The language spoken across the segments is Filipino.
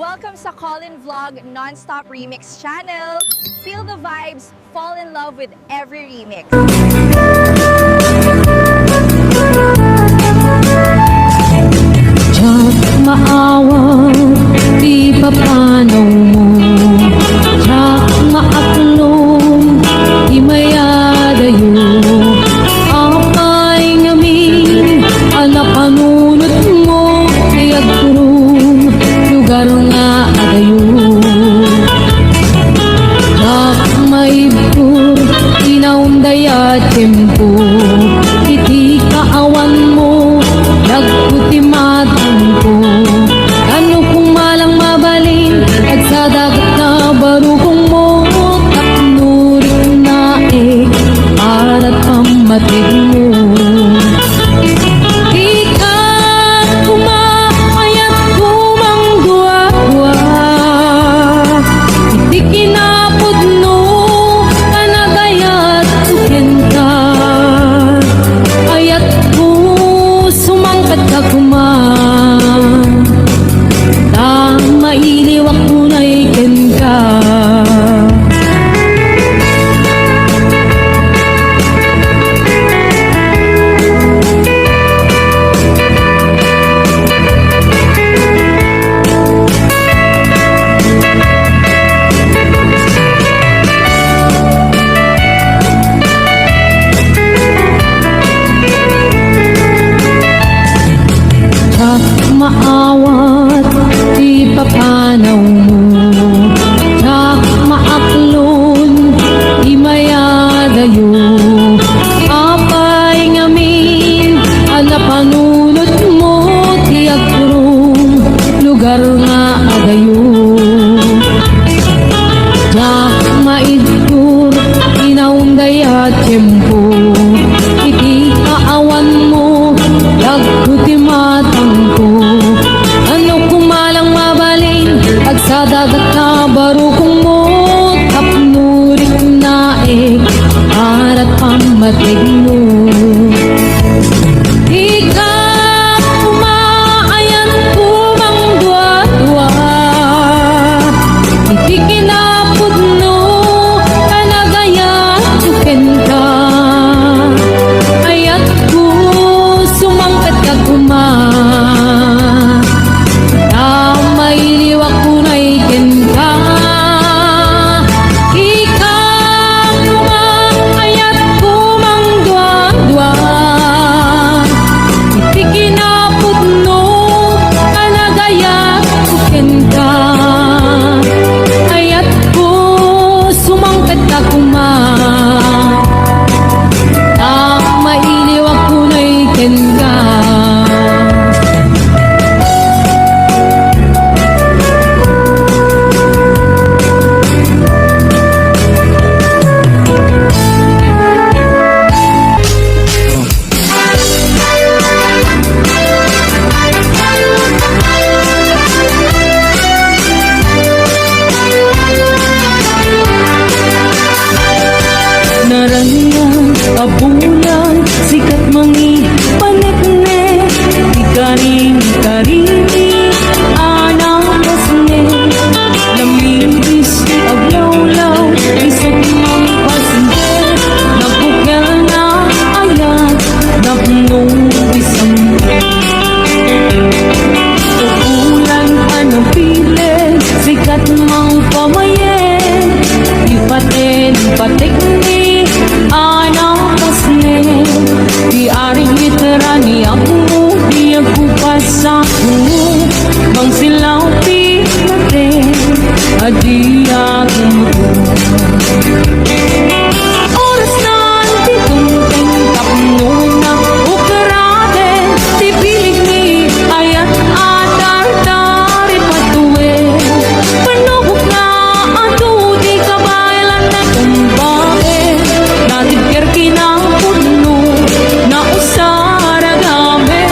Welcome sa Colin Vlog Non-Stop Remix channel. Feel the vibes, fall in love with every remix. Diyak maawa, di papanaw mo. Diyak maaklong, di mayadayo. Apay ngamin, anapanunot mo. Diyak turong, lugar nga adayo. Diyak maibur, inaundaya tempo. Iti kaawan mo, nagputi matang ko. Ano kung malang mabalin at sa dagat na barukong mo, taknurik na para pamatig mo. Ikat kumaayat kumangdua-dua, iti kinapod no, kanagayat tukin ka. Ayat ko sumangkat ka kuman, na mailiwak mo na ikin ka. Maawat, di papanaw mo. Diyak maaklon, di mayadayo. Apay ngamin, anapanunot mo. Tiyak turong, lugar nga adayo. Diyak maidkur, inaundaya tempo. Iti kaawan mo, lagkuti matang ko. Ano kumalang mabalin, at sa dagat na barukong mo, tapnurik na para't pamatig mo. Ikaw kumaayan kumangdua-dua, iti kinapod no, kanagayat tuken ka. Ayat ko sumangkat ka kuman, na mailiwak ko na ikin ka. Ikaw kumaayat kumangdua-dua, iti kinapod no, kanagayat tuken ka. Ayat ko sumangkat ka kuman, na mailiwak ko na ikin ka. Narangyang abulan, sikat mangi panekne, ikaring-karini, anang-kasne. Lamibis, aglawlaw, isip mang pasender, napukel na ayat, napnong isang ulan anong pilen, sikat mang pamayen, ipaten patekni, anang kasne. Di aring literani ako, di ako pasaku, bang silaw pinate, adi ako mo. Oras na titungteng tapno na ukarate, di pilig ni ayat atar-tari patuwe. Panubok na ato, di kabaylan na kumbae, natigkir kinapod no, na usara gabi.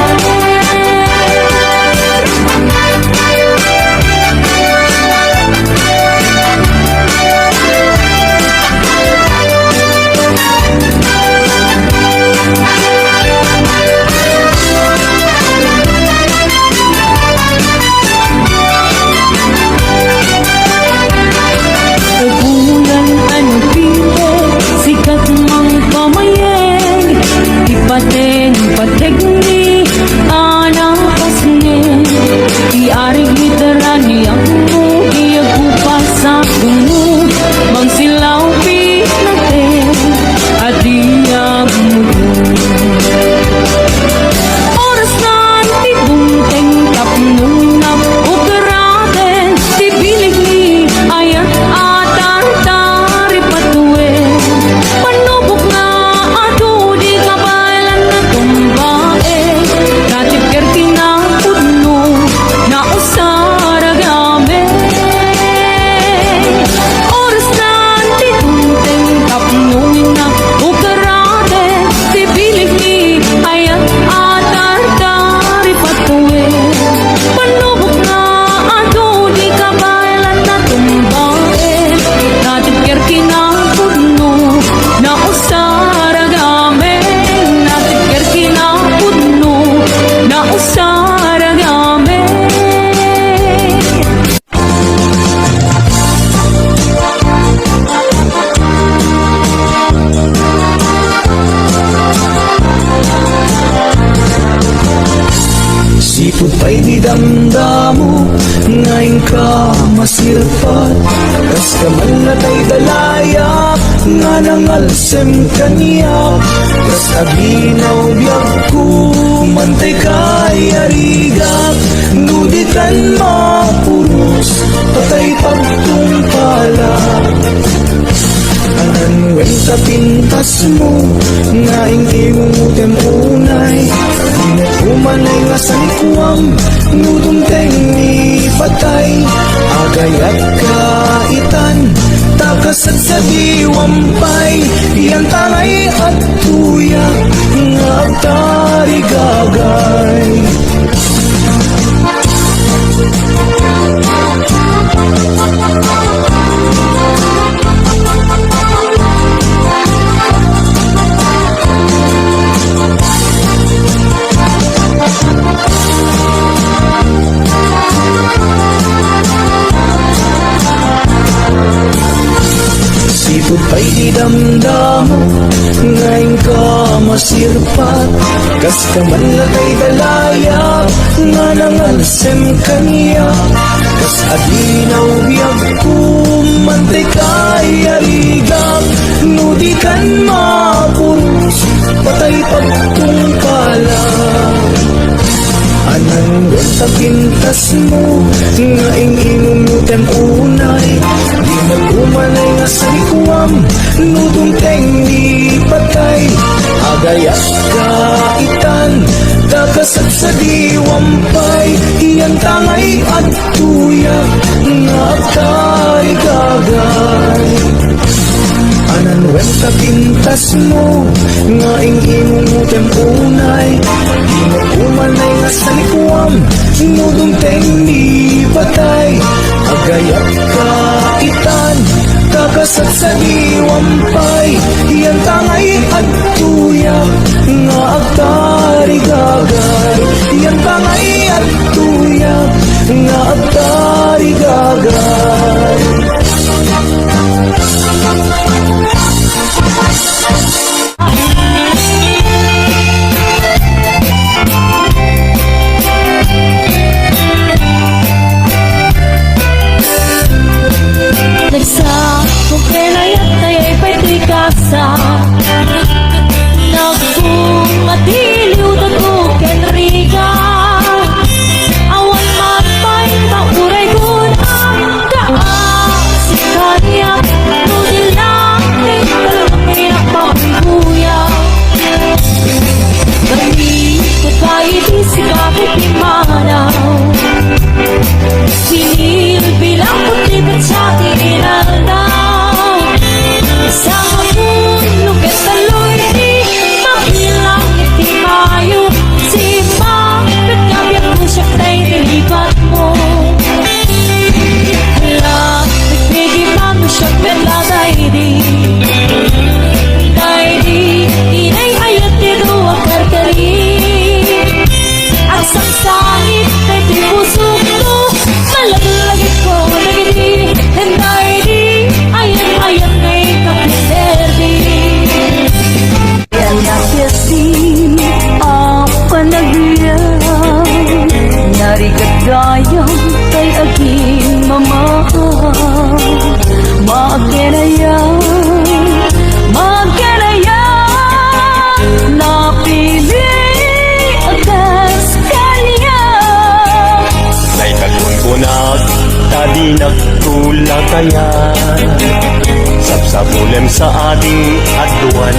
ka masirpat, kas kamalatay dalaya, nga nangalsem kaniya, kas aginaw biyag ko, mantay kay arigak, nudikan mapuros, patay pagtungpala. Anan wen sa pintas mo, nga ingimumutin unay, di na kumanay nga sa likwam, nudumteng ni patay, agayat kaitan, takasat sa diwampay, yan tangay at tuyak, nga tarigagay. Sipod pa'y idamdamo, ngayon ka masirpat, kas kamalatay dalaya, nga nangalsem kaniya, kas adinaw biyag ko, mantay kay arigak, nudikan mapuros, patay pagtungkala. Anang sa pintas mo, nga ingimumutin unay, di mag-umanay nga sa likwam, nudumteng di patay, agayat kaitan, takasat sa diwampay, iyan tangay at tuyak, nga tarigagay. Anan sa pintas mo, nga ingimumutin unay, di mag-umanay nga sa likwam, nudumteng di patay, agayat kaitan, takasat sa diwampay, iyan tangay at tuyak, nga agtarigagay, iyan tangay at tuyak, nga agtarigagay. Nagsa, kung kinayat taya'y pa'y kasa, nagbumadiliw na tuken riga, awan matay mauray kun ang daan, si kanya nudil lang ay kalaminak mabuya. Kami ko tayo di si kapit imanaw, sinil bilang putibit sa tinaldaw, isang hapon lugat taloy di makilang iti mayo, si mapit kabiyak ko siya tay nilipat mo. Hala, nagpigi mamo siya peladay di, inay ayat dito ang karkari, ang sangsangit kay pinusok mo, malaglagit ko nagiti, henday di, ayan ngay kapiserdi. Yan nakiyasin ang panagyaw, narigat gayang kay aging mamahal, magkinayaw, napili agas kanya. Nay nagpunpunag, tadi nagtula kaya, sabsabulem sa ating aduan,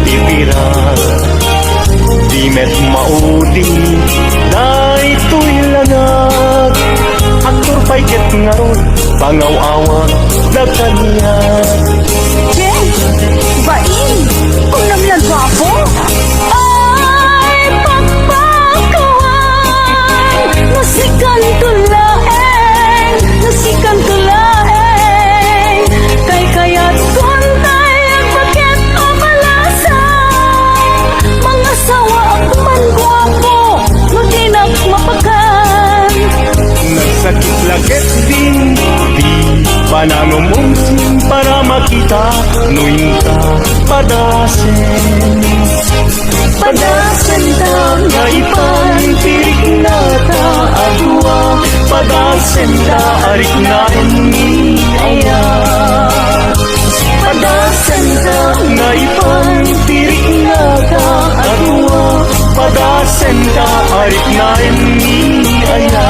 tibira, di met maudi, day tuy lanag, aktor pa'y ket ngaron, pangaw-awa na kanya. Jen, bain, kung namlan ako, Ay, pagpakawan, nasikan tulaeng, kay kaya't kuntay at bakit kapalasang, mga sawa man guwapo, nudinak mapakan. Nagsakit lagit din, di pananumungsin para makita, nuing ka padasen. Padasen ta, nga ipantirik na ta, agwa, padasen. Padasenda arik naen ni aya Padasenda naipan tirik na ka adwa Padasenda arik naen ni aya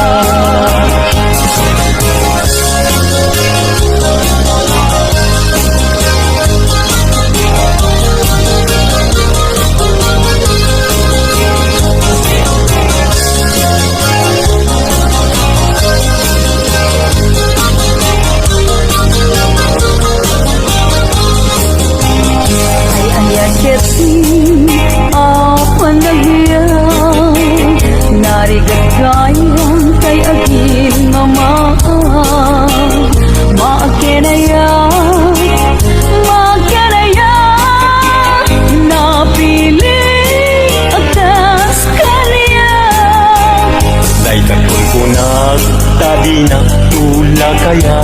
Kay aging mama Makenaya Napili atas kanya Day katun kunag tadi na tula kaya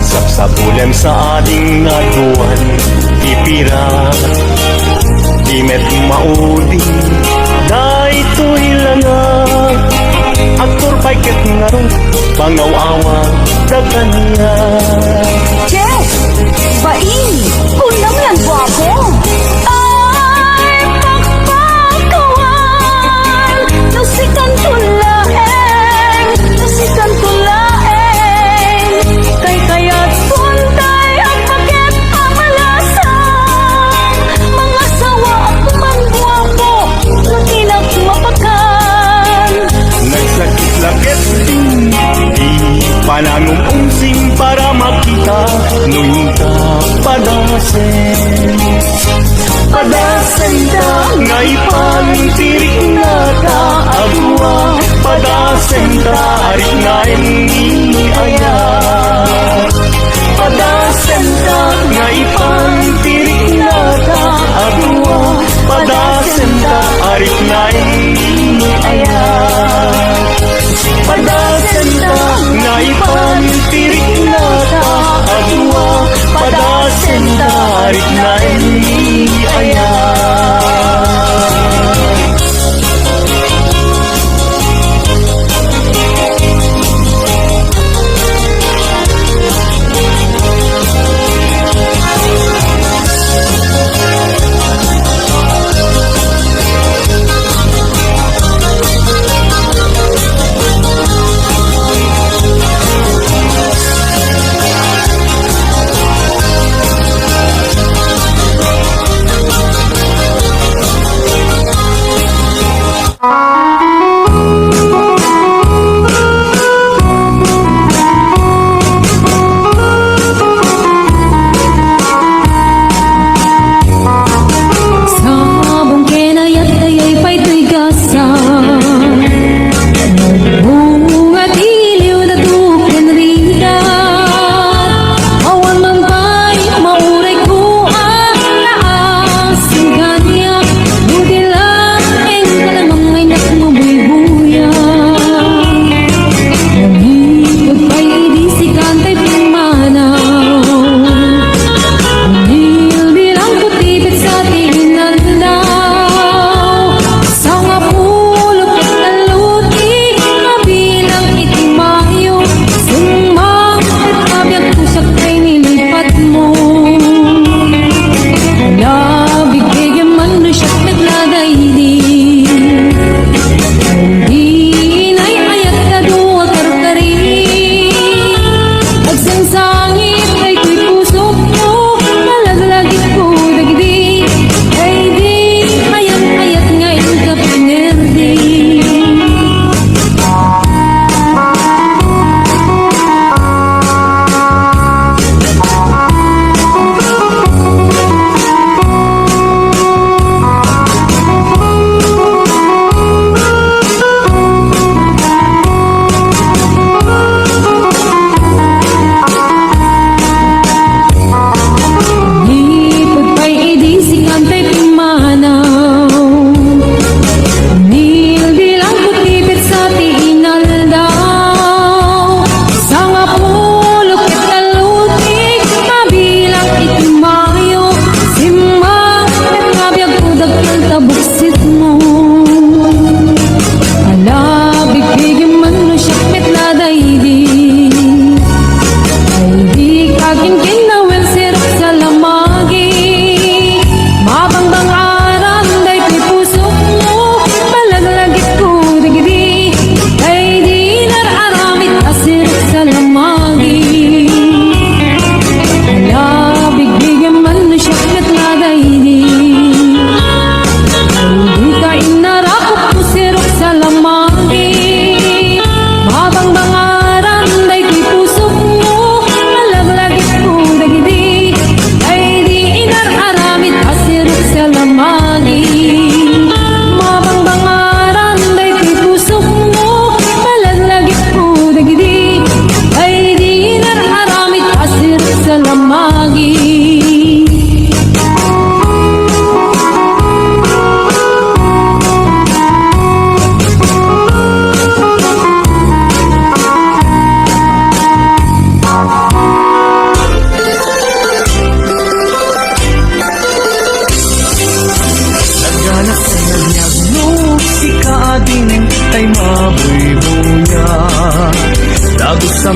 Sapsapulem sa ading aduan ipira Dimet maudi day tuilanga Aktor paiket ngarong pangawawa dagania Jess! Bain! Kunang lang guwapo! Ay pakpakawan Nusikan tulaeng Kay kaya't suntay ang pakit pamalasang Mga sawa at mangguwapo Lakinak mapakan Nagsakit-lakit din di pananumungsing para makita Nunta padasen Padasenda ngaipan tirik na ka agwa Padasenda arik naen ni aya Padasenda ngaipan tirik na ka agwa Padasenda arik naen ni aya Padasenda ngaipan tirik na ka agwa Padasenda arik naen ni aya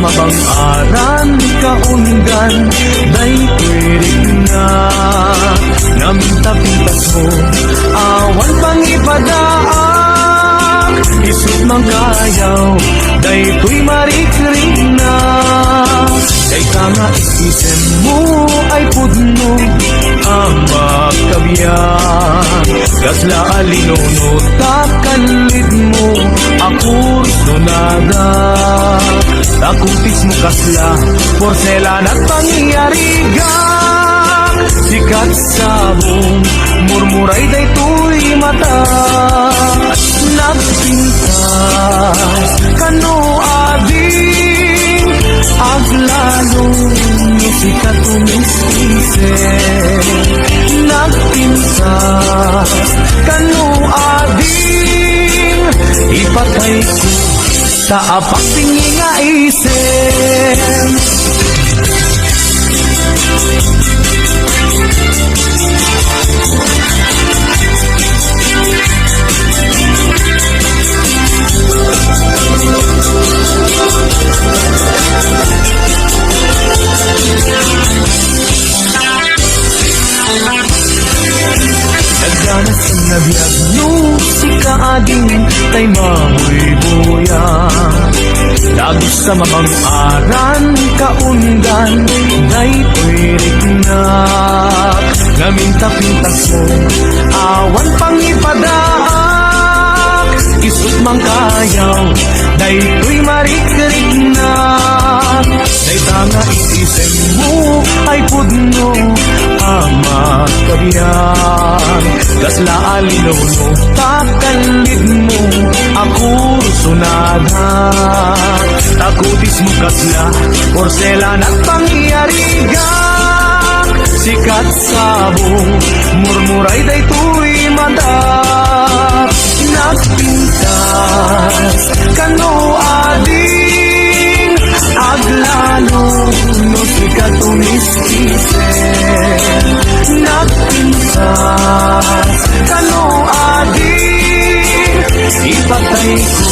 mabang-aran kaundan day pirik na naminta-pintas mo awan pang ipadaan isut mang kayaw day tuy marikrik na day tanga isisen mo ay pudno ang magkabiyan gasla alinono takalid mo ako sunada takutis mo kasla porselan at pangyariga sikat sabong murmuray day tuy mata nagpintas kano ading aglalo ni sikat umiskise nagpintas kano ading ipatay ko sa apak tingin nga isip nagdanas ang nabiyag no si kaading kay mamoy buya lagos sa mabang-aran kaundan day pirik na ngaminta-pintas mo awan pang ipadak isut mang kayaw day tuy marikrik na day tanga isisen mo ay pudno ang magkabiyan gasla alinono takalid mo ako sunada takutis mo kasla porselan at pangyariga sikat sabong murmuray day tuy mata nagpintas kano ading aglalo no sikat umiskise nagpintas kano ading ipatay ko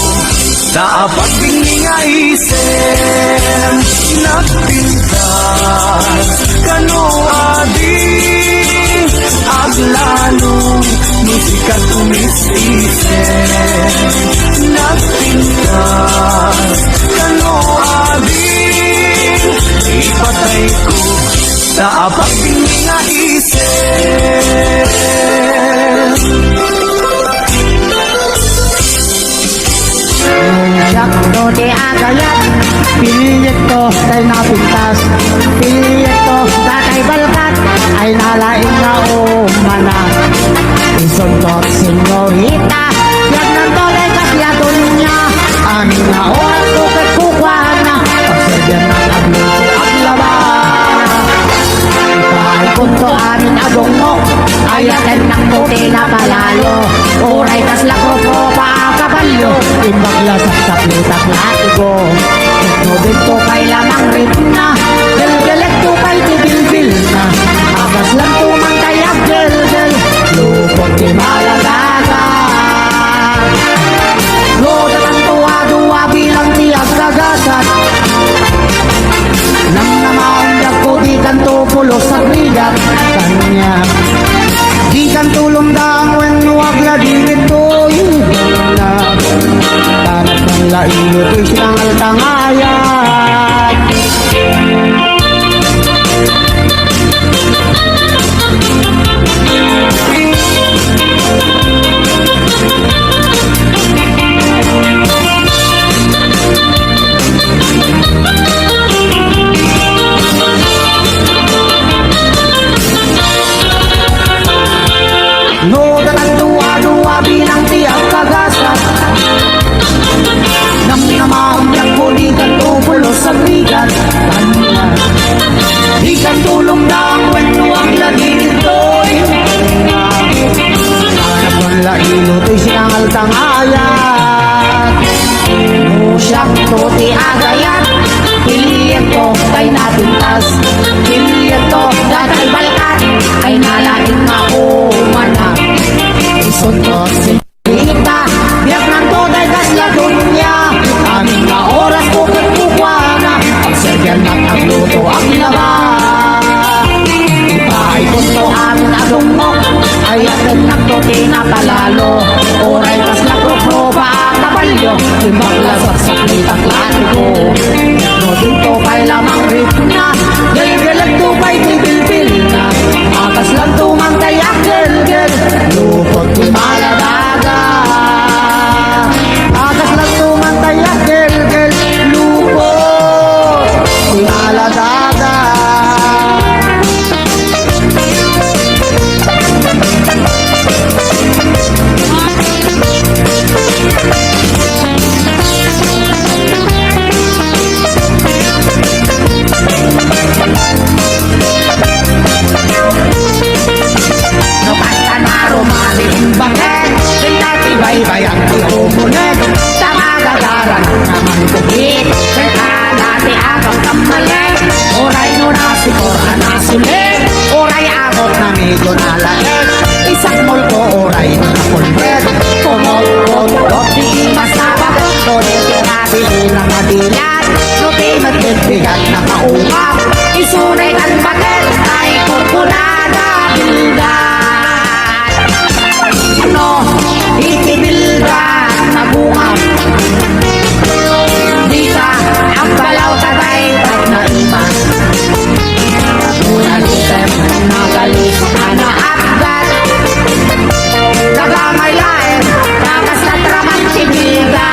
sa apat tingin nga isip nagpintas kano ading aglalo no sikat umiskise nagpintas kano ading ipatay ko sa apat tingin nga isip Sakto di agayat, pinilit ko tay napintas, pinilit ko tatay balkat, ay nalaing na umana. Isundot senyorita, yan nanto day kasyadon niya, aning na oras ko kay kukwana, pagsadyan na nagluto ang laban. Ipahal punto amin agong mo, ayatin ng puti na palalo, uray kas lakro ko pa kabalyo, imbagla saksak litak latigo. Ito dito kay lamang ritna, gelgelet to kay tibilbil na, agas lang tumang kay aggelgel, lupot di malagaga. Loda ng tuwa-duwa bilang tiyag kagasat, nang namaundag ko di kanto pulos sa bigat kanya. Di kan tulong dang when wag la dito yun na tanap ng laino to'y sinangal tangayat. No, datang dua-dua bilang tiap kagasat, nang namaon yang ko di kan tupulos sa bigat kanya. Di kan tulong dang when nuwang lagi nito'y hanap ng laino to'y sinangal tangayat. Musyak to ti agayat, piliyan ko kay napintas, piliyan to datay balkat, ay nalaing maumana. Isundot senyorita, biyak ng today kas lagun niya, aming na oras ko kay kukwana, luto ang laba. Iba ay punto amin agong mo, ay atin nagtuti na palalo. Oray kas nagpro ba kabalyo, timbang lasat sa klitang latiko. No dito kay lamang rip na, gel-gelag tupay tibil-bil na. Akas lang tumang kayak gel-gel, lupot di maladaga. Akas lang tumang kayak gel-gel, lupot di maladaga. Bakit? Pinatibay-bay ang tumumunod sa magagaran naman bukit. Dati akong kamalit, oray no nasikor na nasulit. Oray abot na medyo nalaet, isang mulko oray na napulbet. Kumot-kot-kot di masabak, no di tirabi na madilat. No di matitigat na kaungap, isunay ang bakit ay kurkunada bilgat. No, itibilda na bungap. Di ka ang balaw tatay at naiman. Unalitem na galis na naakgat. Nagamay lain, takas na tramang tibilda.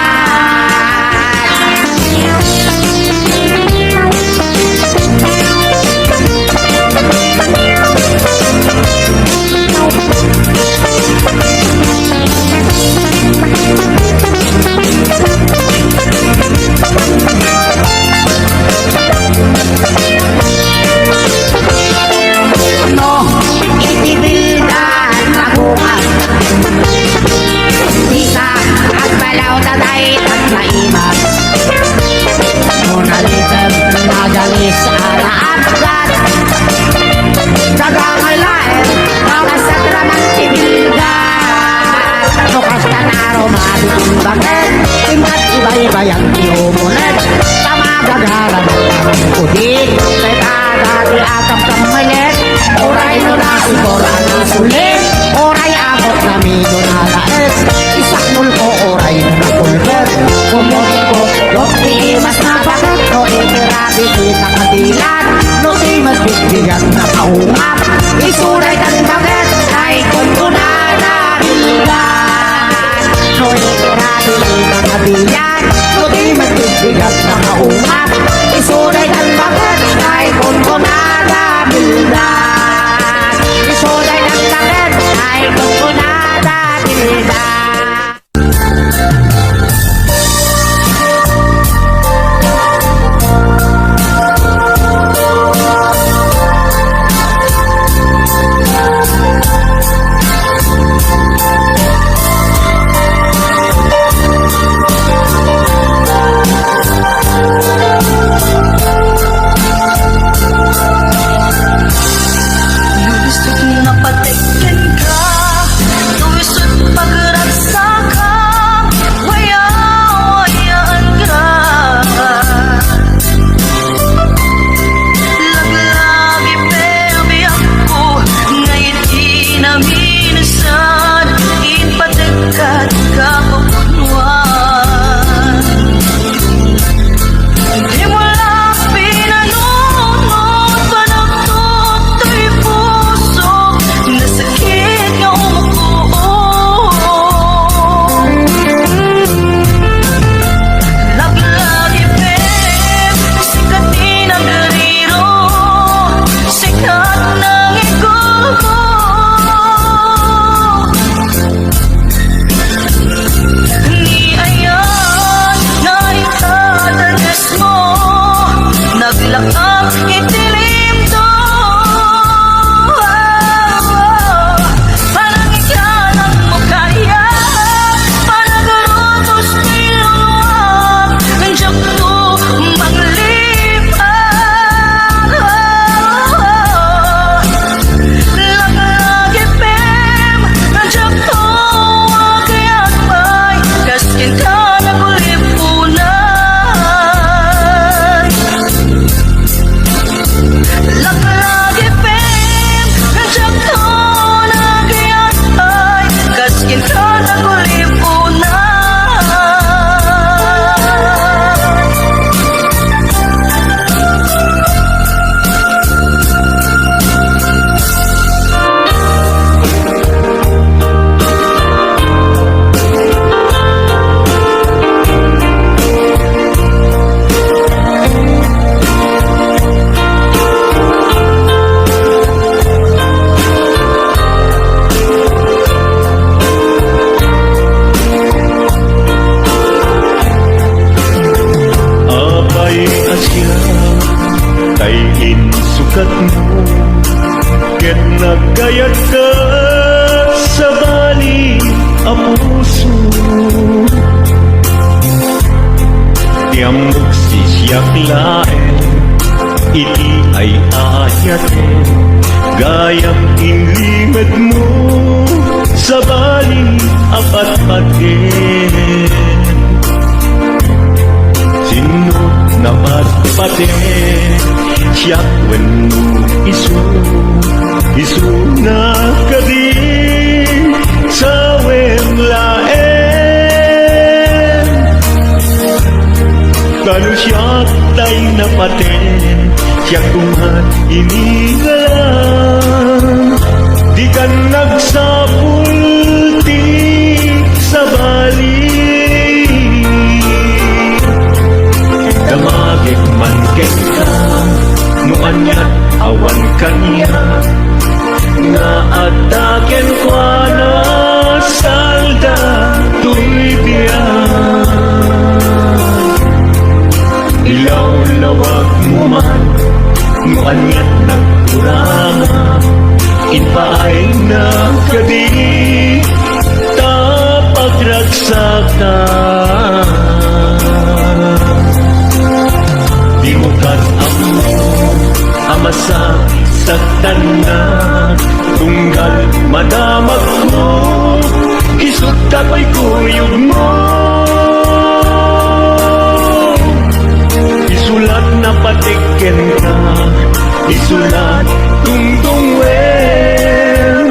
Bakit? Tingkat iba-iba yung tumumunod sa magagaran ng putik. Kaya dati atang kamalit, oray no nasikor ang nasulit. Oray abot na medyo nalaes, isak mulko oray na napulbet. Kumot-kot, di mas nabakit, no itirabi kitang kadilan. No di mas bigbigat na kaungap, isuray kan bakit ay kuntunada bilgan. No itirabi kitang kadilan, no di mas bigbigat na kaungap, isuray kan bakit ay kuntunada bilgan. Isuray kan bakit ay kuntunada bilgan. asya kay insukat mo ket nagkayat ka sa bali a puso tiamok sisyak laen iti ay ayaten gayam inlimad mo sa bali apat paten sino na patpaten siyak wenno isu na kadin sa wemlaen kanu siyak tay na paten siyak tunghat inigalan di ka nagsapulti sa bali damagit man ket ka no anyat awan kaniya nga ataken kwa na salda tuy ilaw-lawag mo man no anyat nagkurama inpaay na kadi tapagragsakan di mo kat amo amasa saktan na tunggal madamag mo isut kapoy kuyog mo isulat na patiken ka isulat tungtung wen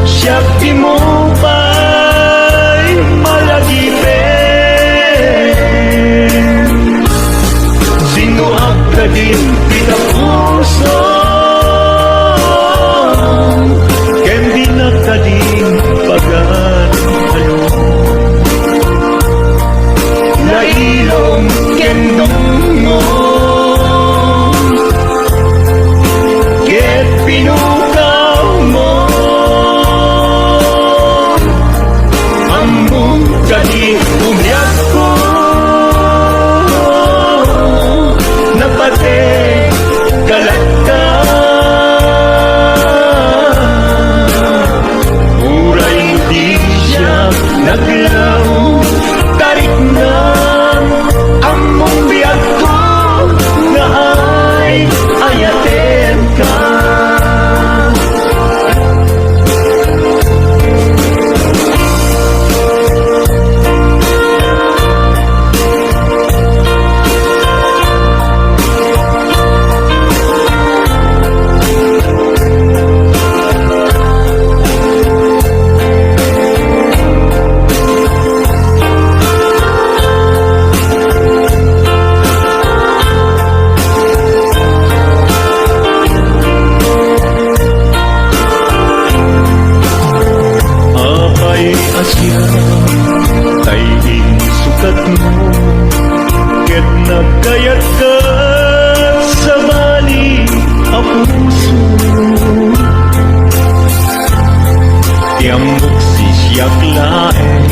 siyak di mo pa'y malagipen sinuhag ka din pinapuso ken di na ka din pagano nailong kendong mo ket pinukaw mo ambong kadi umyak ko napate kalat ka uray di siya naglaw tarik na among biyak ko nga ay ayaten ka asya kay insukat mo ket nagkayat ka sa bali a puso tiamok sisyak laen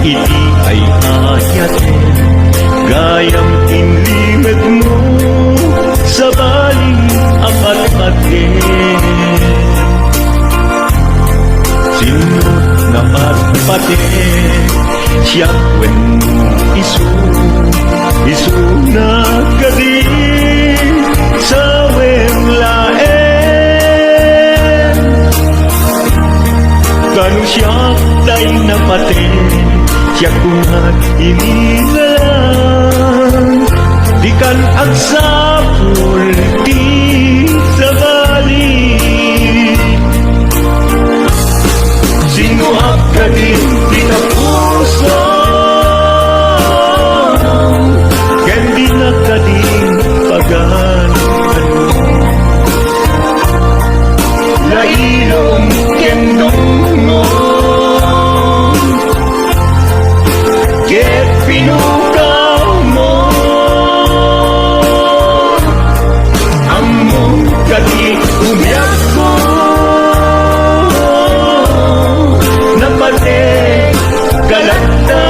iti ay ayaten gayam inlimad mo sa bali apat paten sino na patpaten siyak wenno isu na kadin sa wemlaen kanu siyak tay na paten siyak tunghat inigalan di kan agsapulti sa bali sinuhag ka din pinapuso ken di na ka din pagano nailong kendong mo ket pinukaw mo among kadi umyak ko napate kalata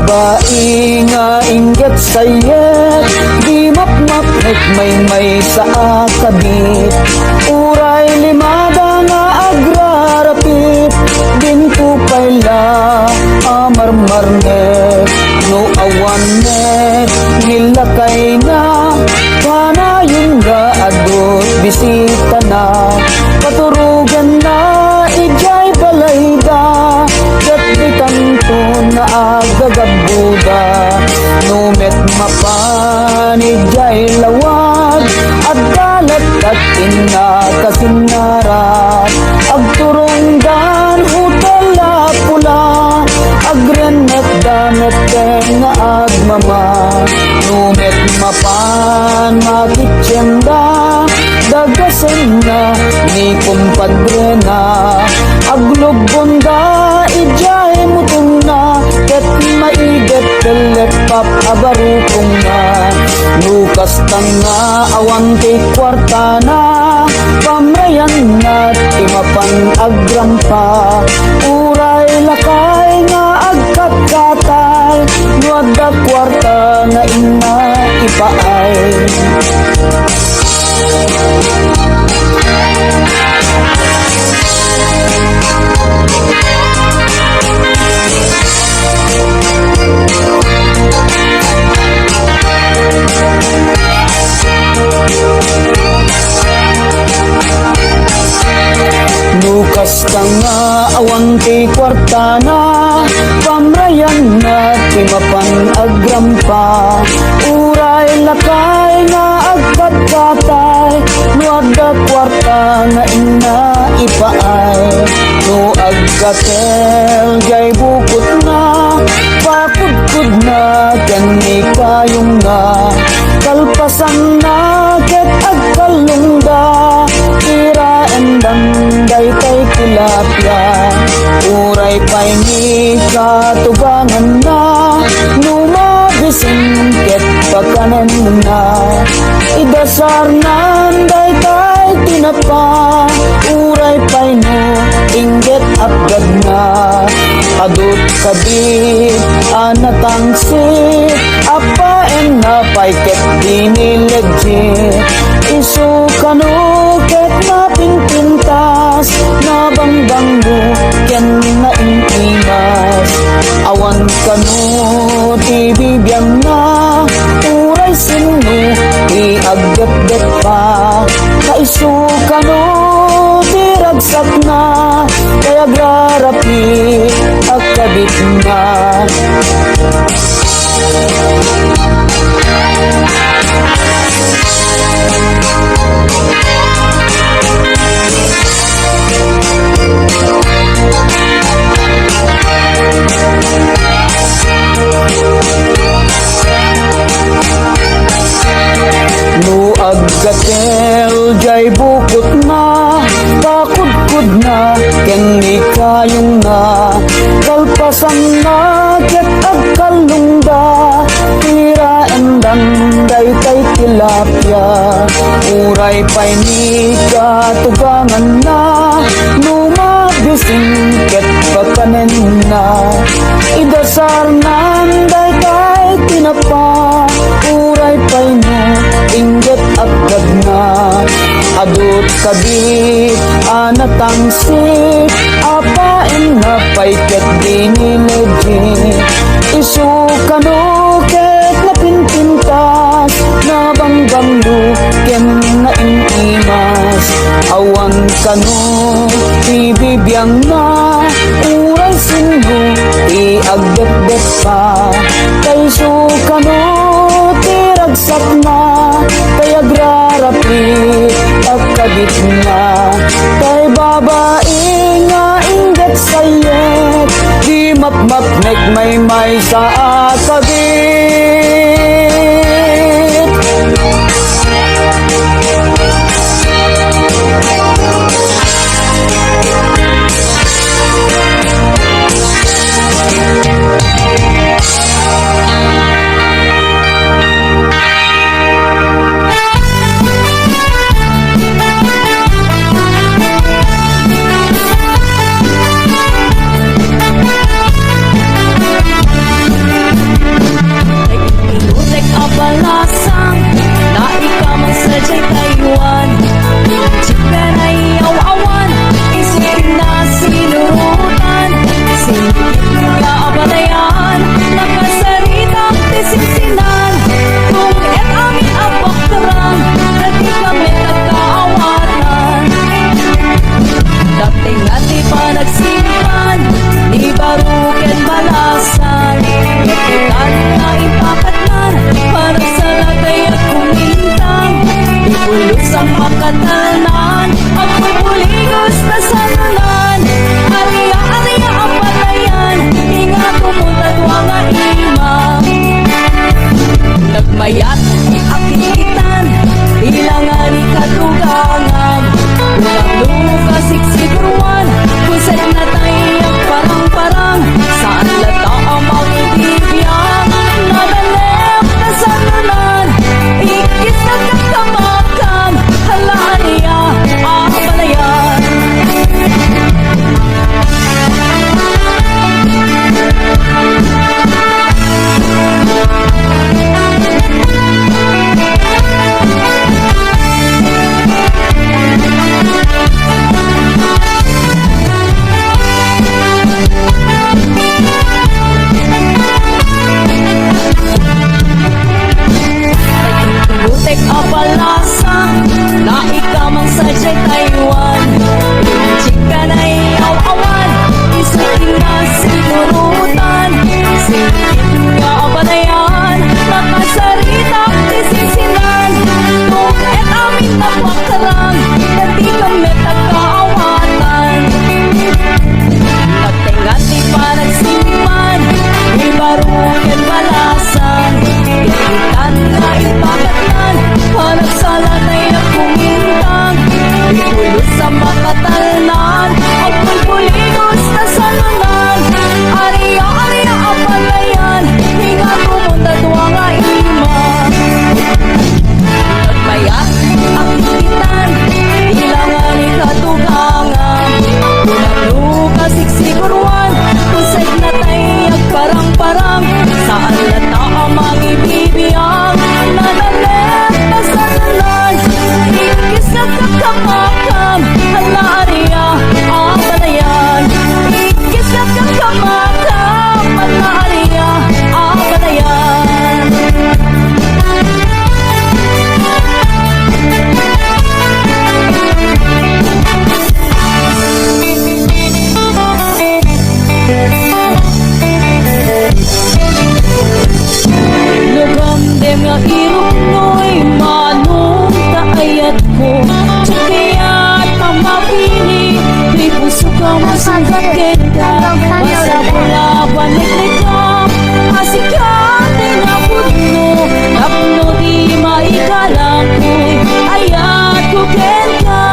babae nga inggit sayet, di mapmapnek may sa akabit. Uray limada nga agrarapit, bintu payla amarmarnet. No awanet nilakay na, panayon nga adot bisita na. Paturugan na ijay balayda, kat di kanto na agagabuda. Numet mapan ijay lawag, at dalat at inakasinarat. Agturunggan hutala pula, agrenet damet nga agmama. Numet mapan makitsenda, dagasen na ni kumpadre na. Aglugbon da ijay mutong na, ket maiget telepap abarutong na. Lukas tanga awan kay kwarta na, pamrayan na timapan agrampa. Uray lakay nga agkatkatay, nuada kwarta na ina ipaay. Lukas tanga awan kay kwarta na, pamrayan na timapan agrampa. Uray lakay nga agkatkatay, nuada kwarta na ina ipaay. No agkatel jay bukot na, pakudkud na kani kayong na. Kalpasan na ket agkalungda, tira endanday kay tilapia. Uray pay ni katugangan na, numabisin ket pakanen na. Idasar nanday kay tinapa, uray pay no inggit abgad na. Adut kabit anatangsi, apaen na pay ket dinilegit. Isu kanu ket mapingpintas, nabangbanggo ken na intimas. Awan kanu ti bibiyang na, uray sinu ti agdet-det pa. Kaisu kanu ti ragsak na, kaya agrarapi agkabit na. No agkatel jay bukot na, pakudkud na ken ni kayong na. Kalpasan na ket agkalungda, tira endanday kay tilapia. Uray pay ni katugangan na, numabisin ket pakanen na. Idasar nanday kay tinapa, uray pay no inggit agad na. Adut kabit anatangsi, apain na pay ket dinilegit. Isu kanu ket napinpintas, nabangbanglo ken na intimas. Awan kanu ti bibiyang na, uray sinu ti agdet-det pa. Kaisu kanu ti ragsak na, kay agrarapi agkabit na. Kay babae nga inggit sayet, di mapmapnek may sa akabit. awan. Chika na iaw-awan, isipin na sinurutan. Singkit nga abalayan, nakasaritang tisinsinan. Kung et amin abaktarang, na di kami nagkaawatan. Dating at di pa nagsimpan, di baruken balasan. Nakitan na ipakatnan, para sa latay at kumintang. Ipulos ang makatanan, at pupuligos na sanunan. Aria-aria ang patayan, inga kumuntatwa nga imam. Nagmayat, akikitan, ilangan ikatugangan. Ulang kasiksiguruan, kung saan na tayo parang-parang. Saan lata ang magibibiyang, nadalep na sanunan. Ikis na kakamakam, halaan niya ang palayan. Butek apalasa, na ikamang sadyay Taiwan. Chika na iaw-awan, isikin na sinurutan. Singkit nga abalayan, nakasarita tisinsinan. Kung et amin napaktarang, na di kami nagkaawatan. Nagtingati pa nagsimpan, di baruken balasan. Ikitan na ipakatnan, hanap sa latay at kumintang. Ipulos sa makatalnan, at pulpuligos na sanunan. Aria-aria ang palayan, hinga kumuntatwa nga imam. Nagmayat, akikitan, ilangan ikatugangan. Ulang kasiksiguruan, kung sa'y natay parang-parang. Saan lata ang magibibiyang, nadalep na sanunan. Ikis na kakamakam, hala-aria ang palayan. Ikis na kakamakam, hala-aria ang palayan. Lugamdem nga irok no'y manong kaayat ko. Tsukiyat ang mapili, di puso ka masagatin ka. Basta pula paniklik ka, asikat din ang putno. Napno di maikalang ko'y ayat ko ken ka.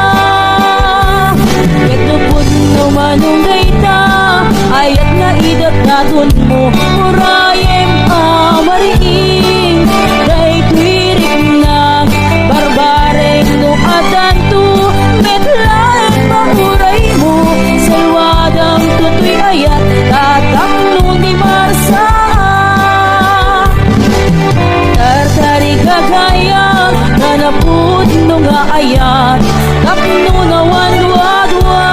Ito putno manong gaita, ayat nga idat naton mo. Murayem amariing, day tuwirik na. Barbareng no adanto, metlaeng mahuray mo. Salwadang tutoy ayat, tatakno ni Marsa. Tartari kagayang, nanapud no nga ayat. Tapno na wan-wadwa,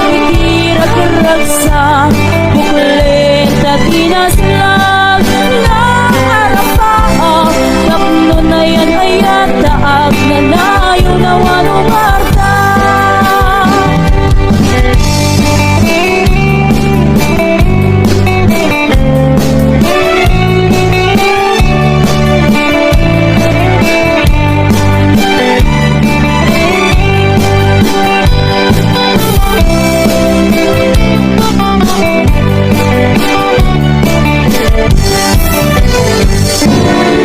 ikirag-ragsa. Buklenta tinaslag, naarapaak. Tapno na yan ayat, taag na layo na wanumarta.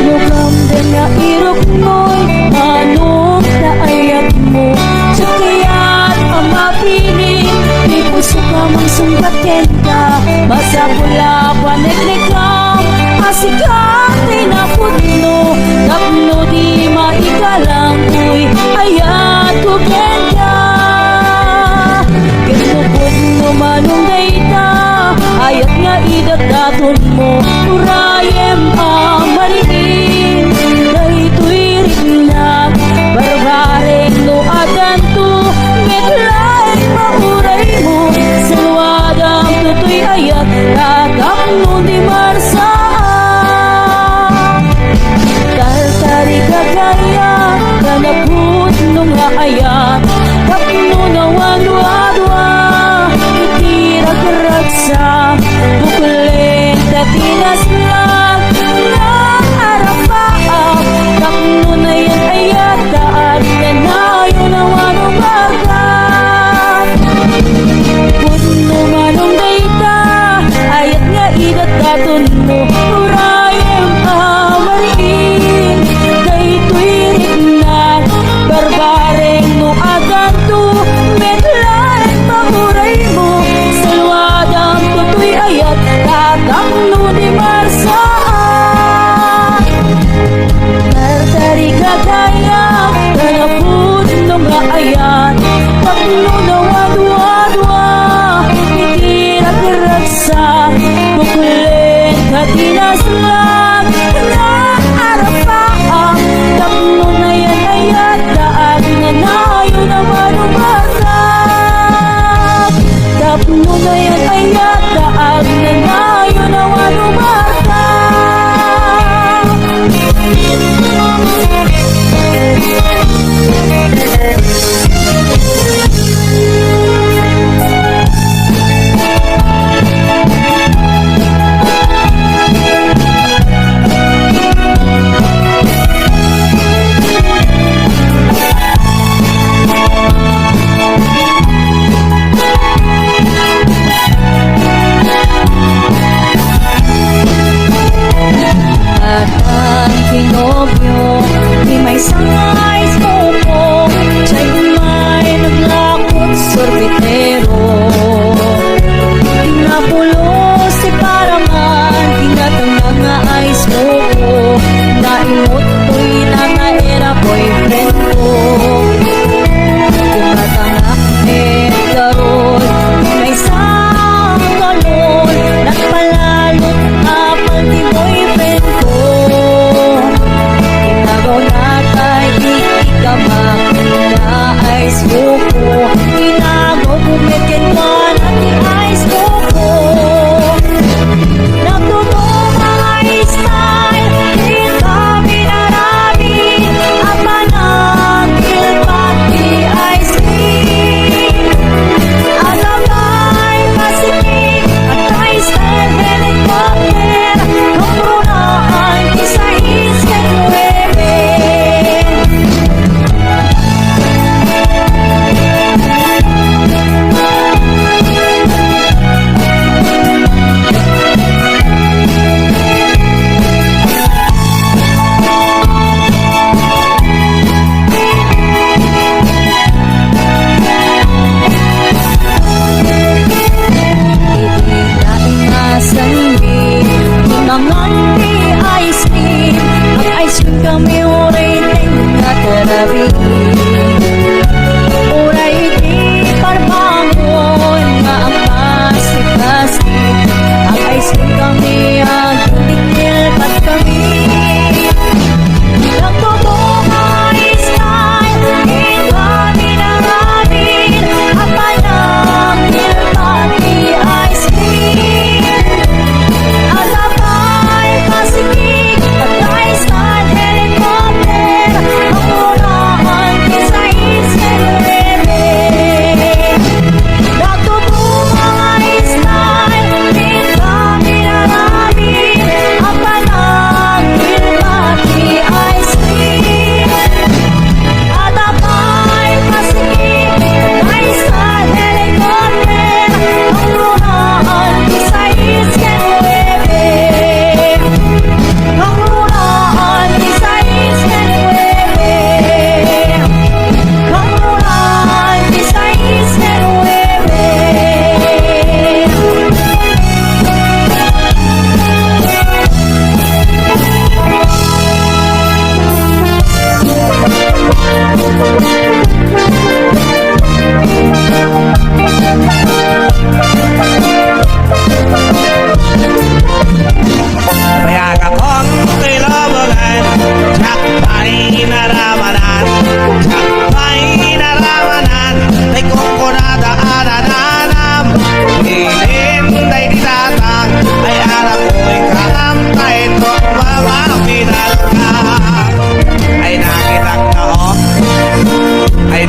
Lugamdem nga irok mo'y manong kaayat mo. Tsukiyat ang mapili, di puso ka mang sumbatin ka. Basta pula paniklik ka, asikat din ang putno. Tapno di maikalang ko'y ayat ko ken ka. Kinupod mo manong gaita, ayat nga idat daton mo. Urayem ang mariin, day tuwirik na. Barbare Tatapno di marsa Tartari gagaya Kanaput nung haaya Tapno na wadwa-dwa Itirag-ragsa Bukulit at inaslang Na arapaap Tapno na yan ayat Daan kanayo na wanubagat Puno manong dayta Ayat nga idat daton mo Urayem amarin Kay tuwirit na Barbareng no aganto Medlareng pamuray mo Salwadang tutoy ayat Tatang no di marsaan Tartari gagaya Kanapun no nga ayat Tapno na wadwa-dwa Itirag-ragsa Bukulit katinaslang Na arapaang Tapno na yan ayat Daan nga nayo na manubagat Tapno na yan ayat Daan nga nayo na manubagat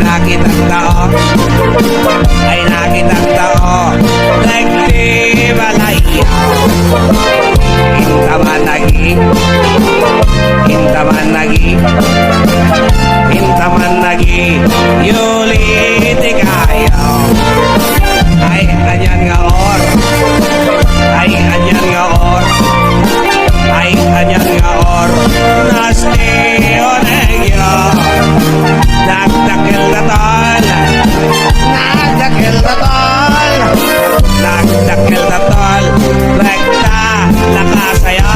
nakitang tao, ay nakitang tao, nagtibalayaw. Intaman lagi, intaman lagi, intaman lagi, yulit ikayaw. Ay anyan nga or, ay anyan nga or, ay anyan nga or, nasti onegyo. Nagdakil na tol, nagdakil na tol, nagdakil na tol, rekta nakasayo.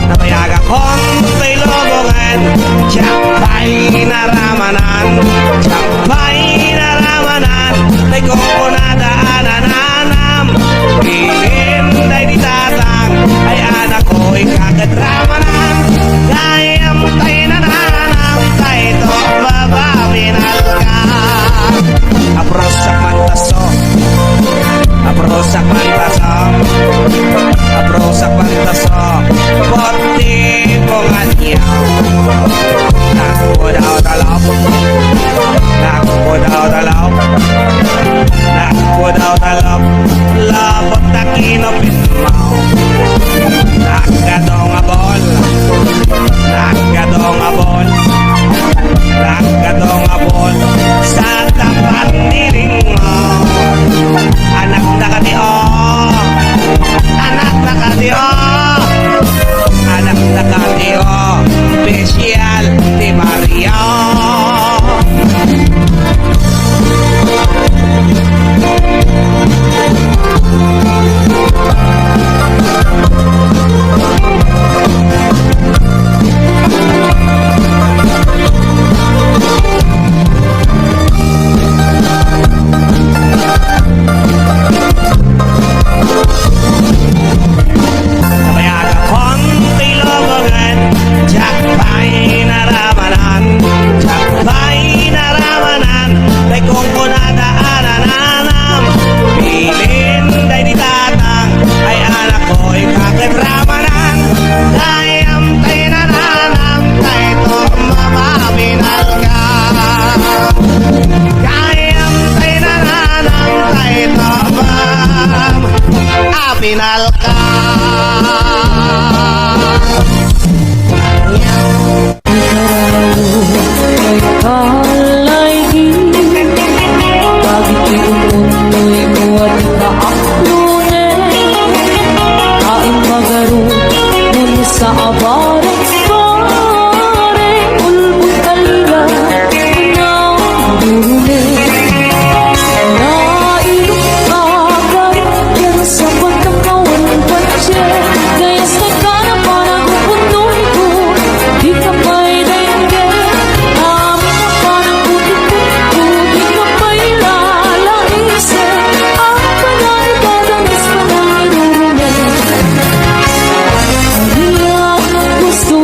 Nabayag akong tilubungan, tiyakbay naramanan, tiyakbay naramanan, ay kung nadaanan pilin day di tatang, ay anak ko'y kagadramanan, kayam tayo nananam, tayo to bababinal ka. Aprosak mantaso, aprosak mantaso, aprosak mantaso, poti pongan niyaw. Nakpo daw talaw, nakpo daw talaw, nakpo daw talaw, labot na kinopin mo. Nagkadong abol, nagkadong abol, nagkadong abol, sa tapat niling mo. Anak na katiyo, anak na katiyo, anak na katiyo, special ni Maria. Nabayag akong tilubungan, tiyakbay naramanan, tiyakbay naramanan, day kung kunadaanan, pilin day di tatang, ay anak ko'y kagadramanan, kayam tayo nananam, tayo to mababinal ka. Kayam tayo nananam, tayo to mababinal ka. Kalay di Pagiti umunoy mo at kaaklunin Kain magaro Muna sa abarang pare Ulbut kalila Na durunin Nailok agad Yan sa pagkakawan patse Gayas na ka na parang kupundoy ko Di ka pa'y daingge Amin na parang kutikot ko Di ka pa'y lalaisip Ang panay badang is panay durunin Haliyak gusto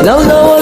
Now